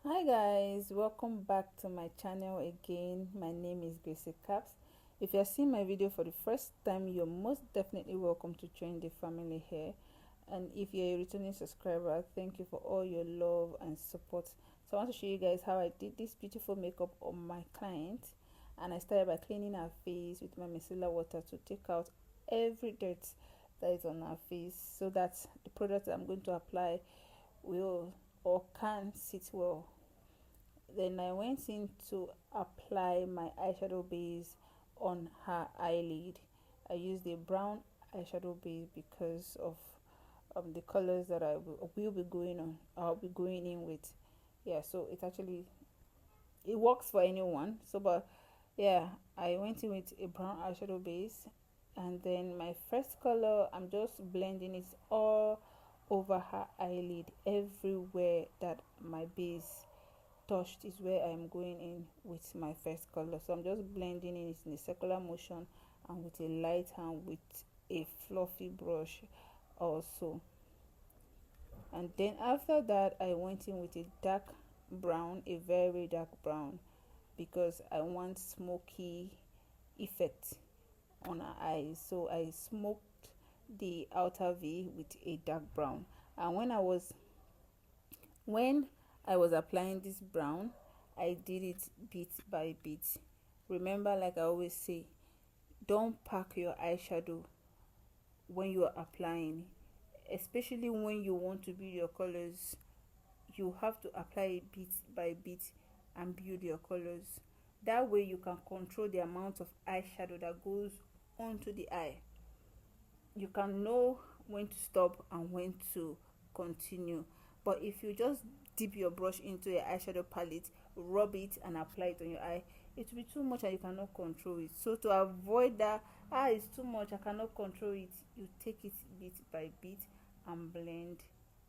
Hi guys, welcome back to my channel again. My name is Gracie Caps. If you're seeing my video for the first time, you're most definitely welcome to join the family here. And if you're a returning subscriber, thank you for all your love and support. So I want to show you guys how I did this beautiful makeup on my client. And I started by cleaning her face with my micellar water to take out every dirt that is on her face, so that the product that I'm going to apply will or can sit well. Then I went in to apply my eyeshadow base on her eyelid. I used a brown eyeshadow base because of the colors that will be going on. I'll be going in with. Yeah, so it works for anyone. So, but yeah, I went in with a brown eyeshadow base, and then my first color, I'm just blending it all over her eyelid, everywhere that my base touched is where I'm going in with my first color. So I'm just blending it in a circular motion and with a light hand with a fluffy brush also. And then after that, I went in with a dark brown, a very dark brown, because I want smoky effect on her eyes. So I smoked the outer V with a dark brown. And when I was applying this brown, I did it bit by bit. Remember, like I always say, don't pack your eyeshadow when you are applying, especially when you want to build your colors. You have to apply it bit by bit and build your colors. That way you can control the amount of eyeshadow that goes onto the eye. You can know when to stop and when to continue. But if you just dip your brush into your eyeshadow palette, rub it and apply it on your eye, it will be too much and you cannot control it. So to avoid that, it's too much, I cannot control it, you take it bit by bit and blend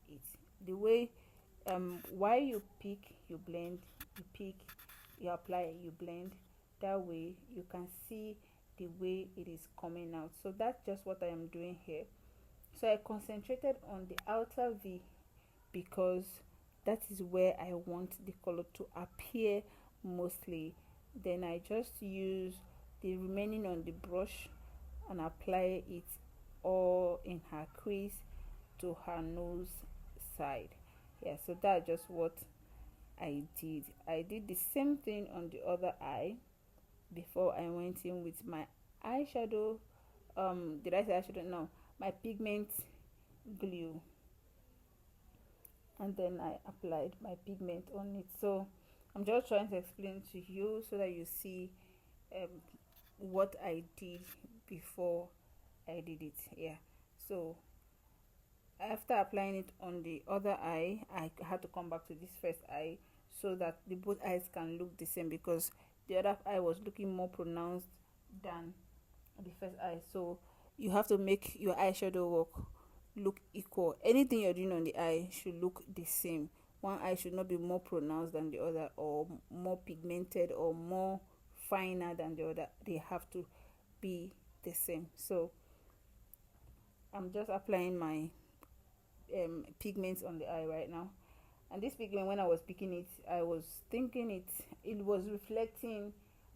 it. The way while you pick, you blend, you pick, you apply, you blend. That way you can see the way it is coming out. So that's just what I am doing here. So I concentrated on the outer V because that is where I want the color to appear mostly. Then I just use the remaining on the brush and apply it all in her crease to her nose side. Yeah, so that's just what I did the same thing on the other eye before I went in with my eyeshadow. Did I say eyeshadow? No, my pigment glue, and then I applied my pigment on it. So I'm just trying to explain to you so that you see um, what I did before I did it. Yeah, so after applying it on the other eye, I had to come back to this first eye so that the both eyes can look the same, because the other eye was looking more pronounced than the first eye. So you have to make your eyeshadow work look equal. Anything you're doing on the eye should look the same. One eye should not be more pronounced than the other, or more pigmented, or more finer than the other. They have to be the same. So I'm just applying my pigments on the eye right now. And this pigment, when I was picking it, I was thinking it was reflecting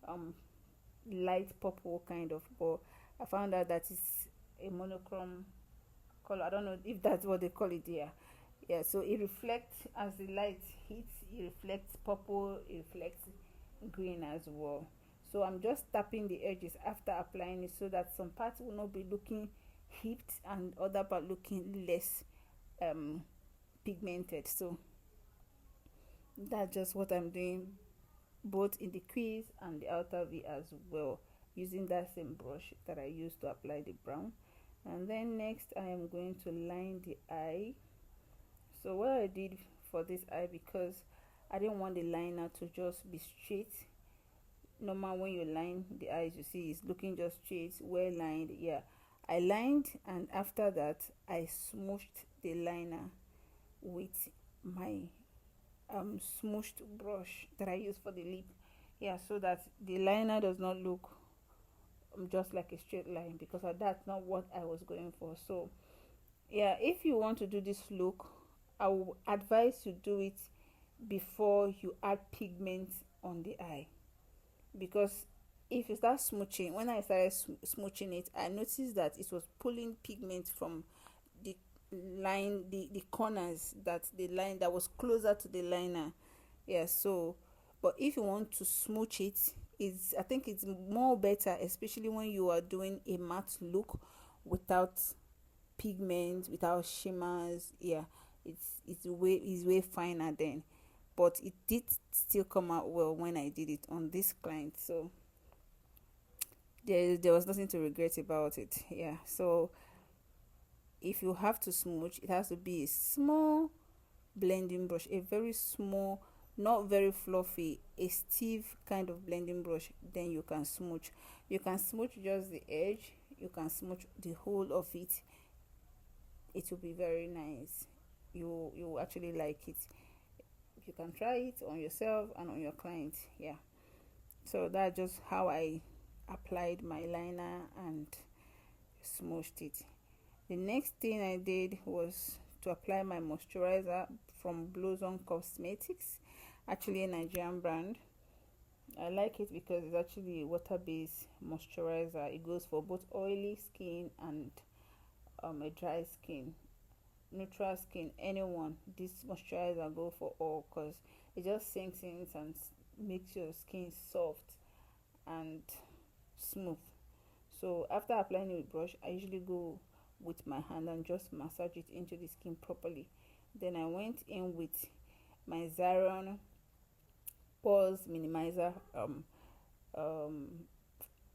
um light purple kind of, but I found out that it's a monochrome color. I don't know if that's what they call it here. Yeah, so it reflects as the light hits, it reflects purple, it reflects green as well. So I'm just tapping the edges after applying it so that some parts will not be looking heaped and other part looking less um pigmented. So that's just what I'm doing, both in the crease and the outer V as well, using that same brush that I used to apply the brown. And then next I am going to line the eye. So what I did for this eye, because I didn't want the liner to just be straight. Normal, when you line the eyes, you see it's looking just straight, well lined. Yeah, I lined, and after that I smooshed the liner with my smooshed brush that I use for the lip. Yeah, so that the liner does not look just like a straight line, because that's not what I was going for. So yeah, if you want to do this look, I will advise you do it before you add pigment on the eye, because if you start smooching, when I started smooching it, I noticed that it was pulling pigment from the line, the corners, that the line that was closer to the liner. Yeah, so but if you want to smooch it, is I think it's more better, especially when you are doing a matte look without pigment, without shimmers. Yeah, it's way finer then. But it did still come out well when I did it on this client, so there was nothing to regret about it. Yeah, so if you have to smooch, it has to be a small blending brush, a very small, not very fluffy, a stiff kind of blending brush. Then you can smooch. You can smooch just the edge, you can smooch the whole of it. It will be very nice. You will actually like it. You can try it on yourself and on your client. Yeah, so that's just how I applied my liner and smooshed it. The next thing I did was to apply my moisturizer from Blossom Cosmetics, actually a Nigerian brand. I like it because it's actually a water-based moisturizer. It goes for both oily skin and a dry skin, neutral skin, anyone. This moisturizer go for all, because it just sinks in and makes your skin soft and smooth. So after applying it with brush, I usually go with my hand and just massage it into the skin properly. Then I went in with my Zaron pores minimizer um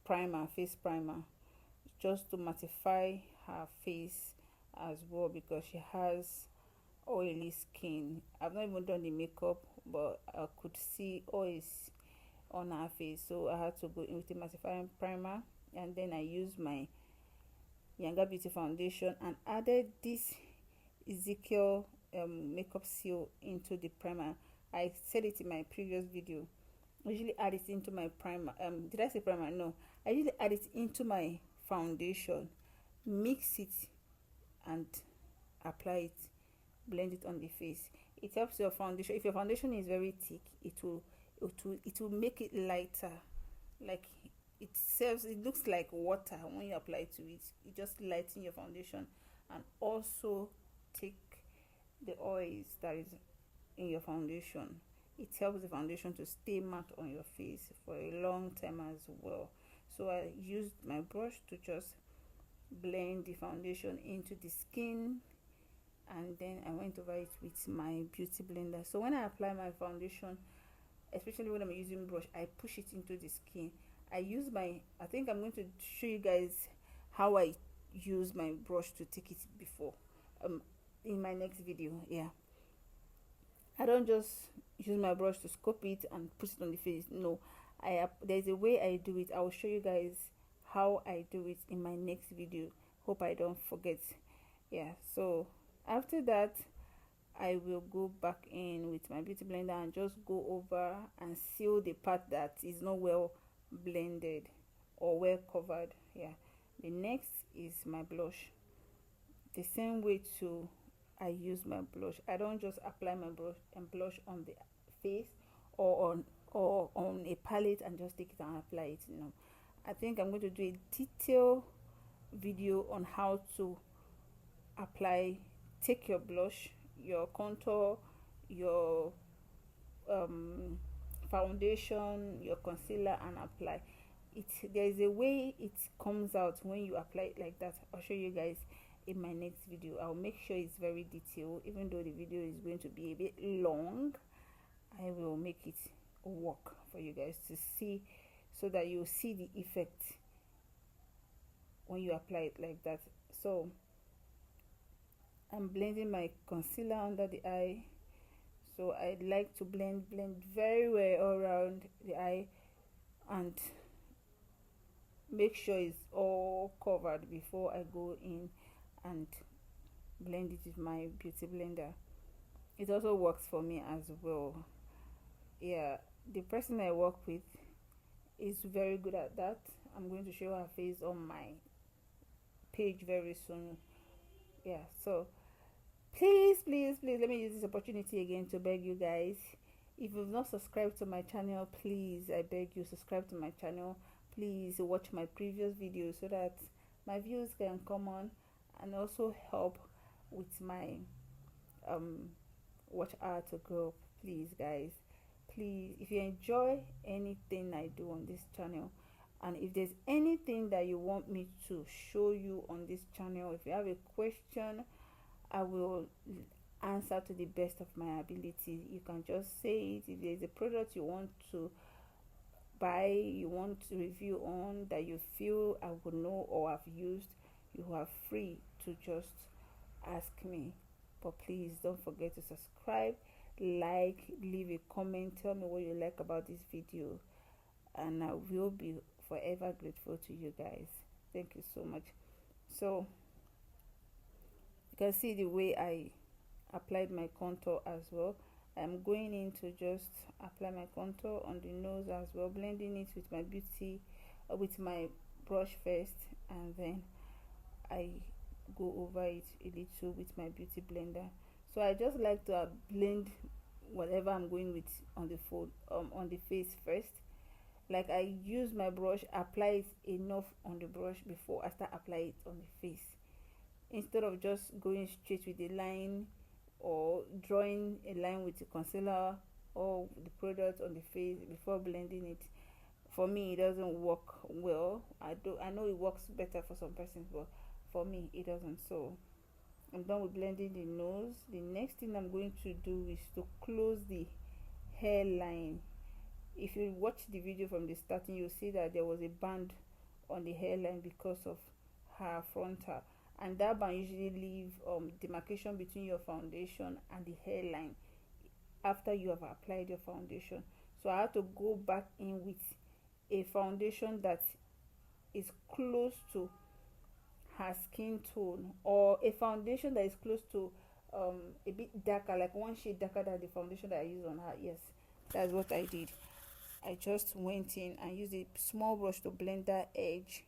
primer, face primer, just to mattify her face as well, because she has oily skin. I've not even done the makeup, but I could see oils on her face, so I had to go in with a mattifying primer. And then I used my Younger Beauty foundation and added this Ezekiel makeup seal into the primer. I said it in my previous video. I usually add it into my primer. Did I say primer? No. I usually add it into my foundation, mix it, and apply it. Blend it on the face. It helps your foundation. If your foundation is very thick, it will make it lighter. Like it looks like water when you apply to it. It just lightens your foundation and also take the oils that is in your foundation. It helps the foundation to stay matte on your face for a long time as well. So I used my brush to just blend the foundation into the skin, and then I went over it with my beauty blender. So when I apply my foundation, especially when I'm using brush, I push it into the skin. I think I'm going to show you guys how I use my brush to take it before in my next video. Yeah, I don't just use my brush to scope it and put it on the face. No, there's a way I do it. I will show you guys how I do it in my next video. Hope I don't forget. Yeah, so after that, I will go back in with my beauty blender and just go over and seal the part that is not well blended or well covered. Yeah, the next is my blush. The same way to I use my blush. I don't just apply my brush and blush on the face or on a palette and just take it and apply it. No, I think I'm going to do a detailed video on how to apply. Take your blush, your contour, your foundation, your concealer, and apply it. There is a way it comes out when you apply it like that. I'll show you guys in my next video. I'll make sure it's very detailed. Even though the video is going to be a bit long, I will make it work for you guys to see, so that you see the effect when you apply it like that. So I'm blending my concealer under the eye. So I like to blend very well all around the eye and make sure it's all covered before I go in and blend it with my beauty blender. It also works for me as well. Yeah, the person I work with is very good at that. I'm going to show her face on my page very soon. Yeah, so Please, please, please, let me use this opportunity again to beg you guys. If you've not subscribed to my channel, please, I beg you, subscribe to my channel. Please watch my previous videos so that my views can come on and also help with my watch hour to grow. Please, guys, please, if you enjoy anything I do on this channel, and if there's anything that you want me to show you on this channel, if you have a question, I will answer to the best of my ability. You can just say it. If there's a product you want to buy, you want to review on, that you feel I will know or have used, you are free to just ask me. But please don't forget to subscribe, like, leave a comment, tell me what you like about this video, and I will be forever grateful to you guys. Thank you so much. So you can see the way I applied my contour as well. I'm going in to just apply my contour on the nose as well, blending it with my with my brush first, and then I go over it a little with my beauty blender. So I just like to blend whatever I'm going with on the face first. Like, I use my brush, apply it enough on the brush before I start applying it on the face, instead of just going straight with the line or drawing a line with the concealer or the product on the face before blending it. For me, it doesn't work well. I know it works better for some persons, but for me it doesn't. So I'm done with blending the nose. The next thing I'm going to do is to close the hairline. If you watch the video from the starting, you'll see that there was a band on the hairline because of her frontal, and that band usually leave demarcation between your foundation and the hairline after you have applied your foundation. So I had to go back in with a foundation that is close to her skin tone, or a foundation that is close to a bit darker, like one shade darker than the foundation that I use on her. Yes, that's what I did. I just went in and used a small brush to blend that edge,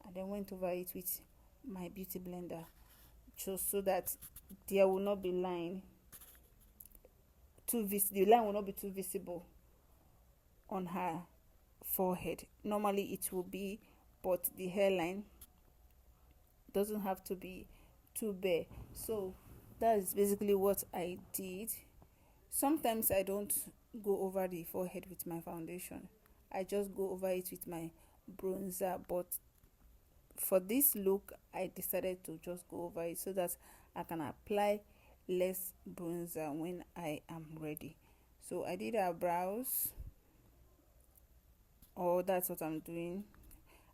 and then went over it with my beauty blender, just so that there will not be the line will not be too visible on her forehead. Normally it will be, but the hairline doesn't have to be too bare. So that is basically what I did. Sometimes I don't go over the forehead with my foundation, I just go over it with my bronzer, but for this look I decided to just go over it so that I can apply less bronzer when I am ready. So I did her brows, or that's what I'm doing.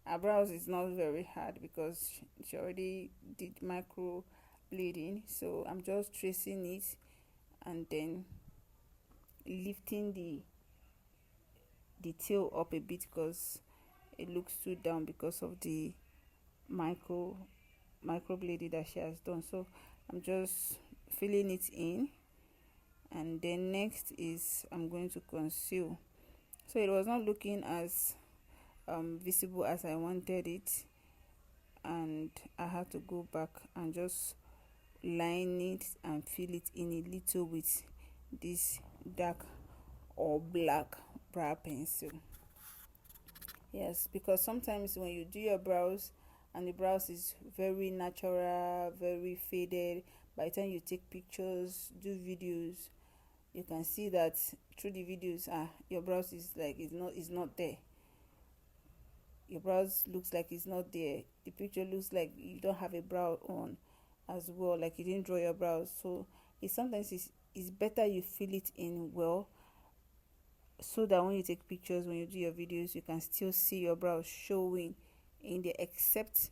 Her brows is not very hard because she already did micro bleeding, so I'm just tracing it and then lifting the tail up a bit because it looks too down because of the micro bleeding that she has done. So I'm just filling it in, and then next is I'm going to conceal. So it was not looking as visible as I wanted it, and I had to go back and just line it and fill it in a little with this dark or black brow pencil. Yes, because sometimes when you do your brows and the brows is very natural, very faded, by the time you take pictures, do videos, you can see that through the videos your brows is like it's not there. Your brows looks like it's not there. The picture looks like you don't have a brow on as well, like you didn't draw your brows. So sometimes it's better you fill it in well, so that when you take pictures, when you do your videos, you can still see your brows showing in there, except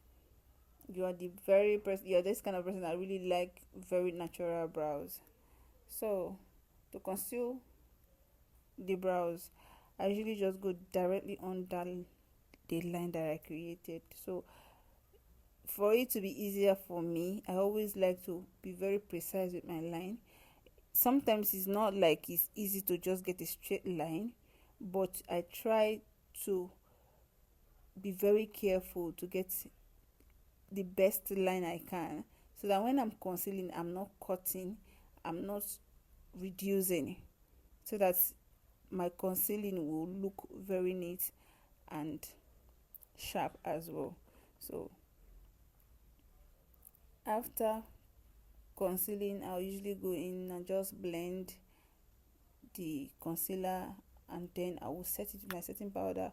you are you're this kind of person that really like very natural brows. So to conceal the brows, I usually just go directly under the line that I created. So for it to be easier for me, I always like to be very precise with my line. Sometimes it's not like it's easy to just get a straight line, but I try to be very careful to get the best line I can, so that when I'm concealing, I'm not cutting, I'm not reducing, so that my concealing will look very neat and sharp as well. So after concealing, I'll usually go in and just blend the concealer, and then I will set it with my setting powder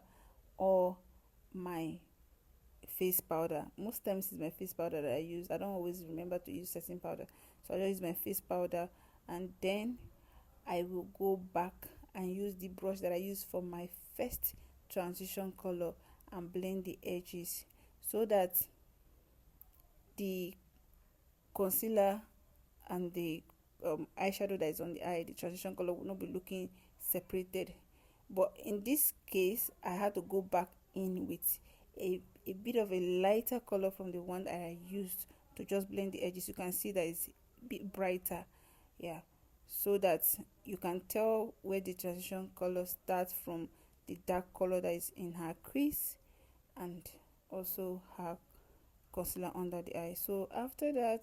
or my face powder. Most times it's my face powder that I use. I don't always remember to use setting powder, so I just use my face powder, and then I will go back and use the brush that I used for my first transition color and blend the edges, so that the concealer and the eyeshadow that is on the eye, the transition color, will not be looking separated. But in this case, I had to go back in with a bit of a lighter color from the one that I used to just blend the edges. You can see that it's a bit brighter, yeah, so that you can tell where the transition color starts from the dark color that is in her crease and also her concealer under the eye. So after that,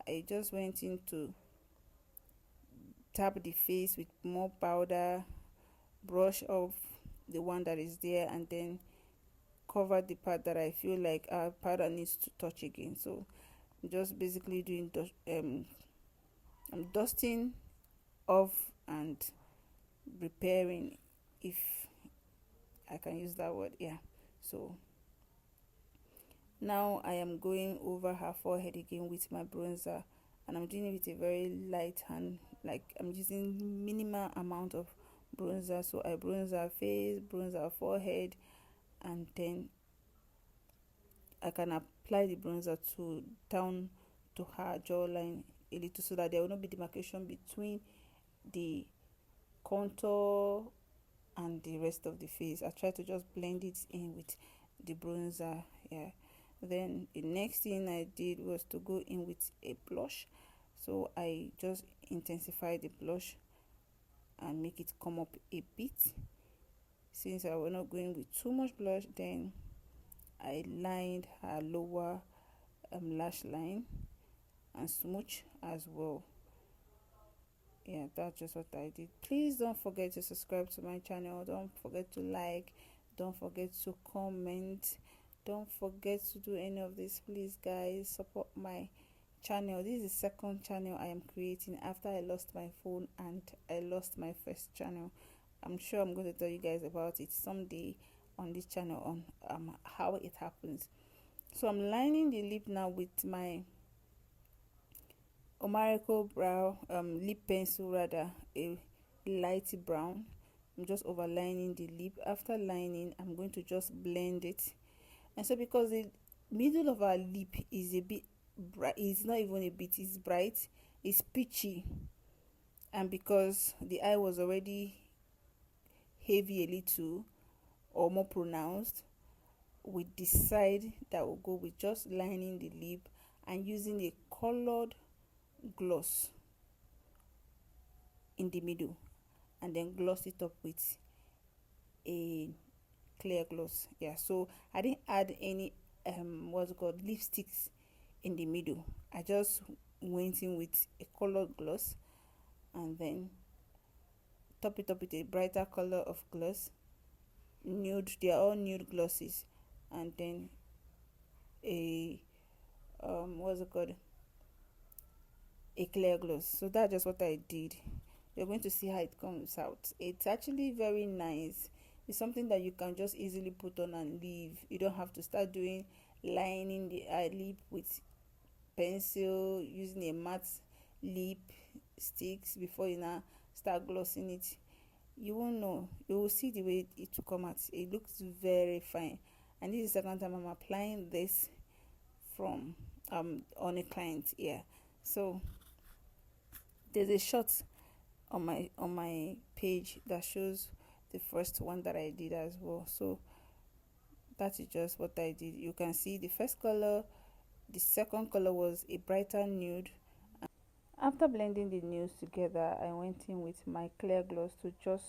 I just went in to tap the face with more powder, brush off the one that is there, and then cover the part that I feel like our powder needs to touch again. So I'm just basically doing I'm dusting off and repairing, if I can use that word, yeah. So now I am going over her forehead again with my bronzer, and I'm doing it with a very light hand, like I'm using minimal amount of bronzer. So I bronze her face, bronze her forehead, and then I can apply the bronzer to down to her jawline a little, so that there will not be demarcation between the contour and the rest of the face. I try to just blend it in with the bronzer, yeah. Then the next thing I did was to go in with a blush. So I just intensify the blush and make it come up a bit. Since I was not going with too much blush, then I lined her lower lash line and smooch as well. Yeah, that's just what I did. Please don't forget to subscribe to my channel. Don't forget to like. Don't forget to comment. Don't forget to do any of this. Please, guys, support my channel. This is the second channel I am creating after I lost my phone and I lost my first channel. I'm sure I'm going to tell you guys about it someday on this channel, on how it happens. So I'm lining the lip now with my Omarico brow lip pencil, rather a light brown. I'm just overlining the lip. After lining, I'm going to just blend it. And so because the middle of our lip is a bit bright, it's not even a bit, it's bright, it's peachy, and because the eye was already heavy a little or more pronounced, we decide that we'll go with just lining the lip and using a colored gloss in the middle, and then gloss it up with a clear gloss. Yeah, so I didn't add any what's it called, lipsticks in the middle. I just went in with a colored gloss and then top it up with a brighter color of gloss, nude, they are all nude glosses, and then a what's it called, a clear gloss. So that's just what I did. You're going to see how it comes out. It's actually very nice. It's something that you can just easily put on and leave. You don't have to start doing lining the eye lip with pencil, using a matte lip sticks before you now start glossing it. You won't know. You will see the way it will come out. It looks very fine. And this is the second time I'm applying this from on a client ear. So there's a shot on my page that shows the first one that I did as well. So that is just what I did. You can see the first color, the second color was a brighter nude. After blending the nudes together, I went in with my clear gloss to just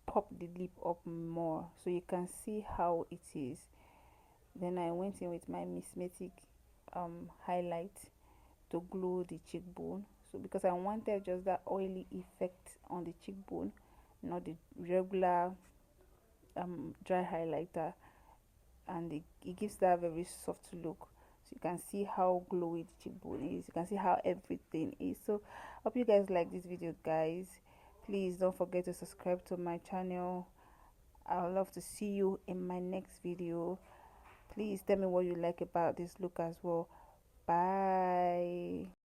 pop the lip up more so you can see how it is. Then I went in with my Mismatic highlight to glow the cheekbone. So because I wanted just that oily effect on the cheekbone, not the regular dry highlighter, and it gives that very soft look. So you can see how glowy the cheekbone is, you can see how everything is. So hope you guys like this video, guys. Please don't forget to subscribe to my channel. I would love to see you in my next video. Please tell me what you like about this look as well. Bye.